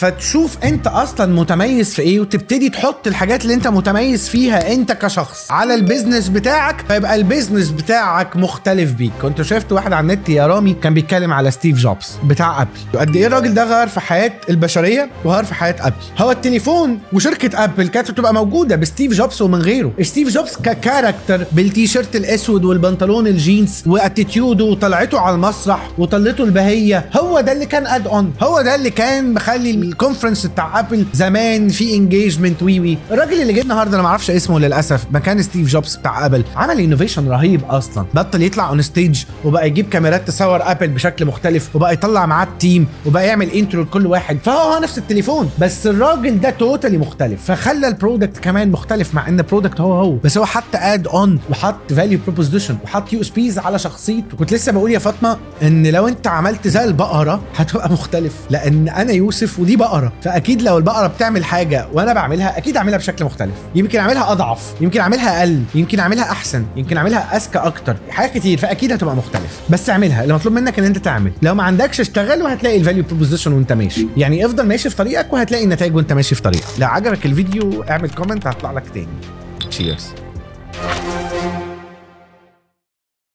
فتشوف انت اصلا متميز في ايه وتبتدي تحط الحاجات اللي انت متميز فيها انت كشخص على البيزنس بتاعك، فيبقى البيزنس بتاعك مختلف بيك. كنت شفت واحد على النت يا رامي كان بيتكلم على ستيف جوبز بتاع ابل، قد ايه الراجل ده غير في حياه البشريه وغير في حياه ابل. هو التليفون وشركه ابل كانت بتبقى موجوده بستيف جوبز ومن غيره. ستيف جوبز ككاركتر بالتيشيرت الاسود والبنطلون الجينز واتيتيوده وطلعته على المسرح وطلته البهيه، هو ده اللي كان اد اون، هو ده اللي كان مخلي الكونفرنس بتاع ابل زمان في انجيجمنت وي. الراجل اللي جه النهارده انا ما اعرفش اسمه للاسف، مكان ستيف جوبز بتاع ابل، عمل انوفيشن رهيب اصلا، بطل يطلع اون ستيج وبقى يجيب كاميرات تصور ابل بشكل مختلف وبقى يطلع معاه التيم وبقى يعمل انترو لكل واحد، فهو نفس التليفون بس الراجل ده توتالي مختلف، فخلى البرودكت كمان مختلف مع ان البرودكت هو بس هو حط اد اون وحط فاليو بروبوزيشن وحط يو اس بيز على شخصيته. كنت لسه بقول يا فاطمه ان لو انت عملت زي البقره هتبقى مختلف، لان انا يوسف ودي بقره، فاكيد لو البقره بتعمل حاجه وانا بعملها اكيد اعملها بشكل مختلف، يمكن اعملها اضعف، يمكن اعملها اقل، يمكن اعملها احسن، يمكن اعملها اذكى اكتر، حاجات كتير، فاكيد هتبقى مختلف. بس اعملها، اللي مطلوب منك ان انت تعمل، لو ما عندكش اشتغل وهتلاقي الفاليو بروبوزيشن وانت ماشي، يعني افضل ماشي في طريقك وهتلاقي النتائج وانت ماشي في طريقك. لو عجبك الفيديو اعمل كومنت هطلع لك تاني. تشيرز.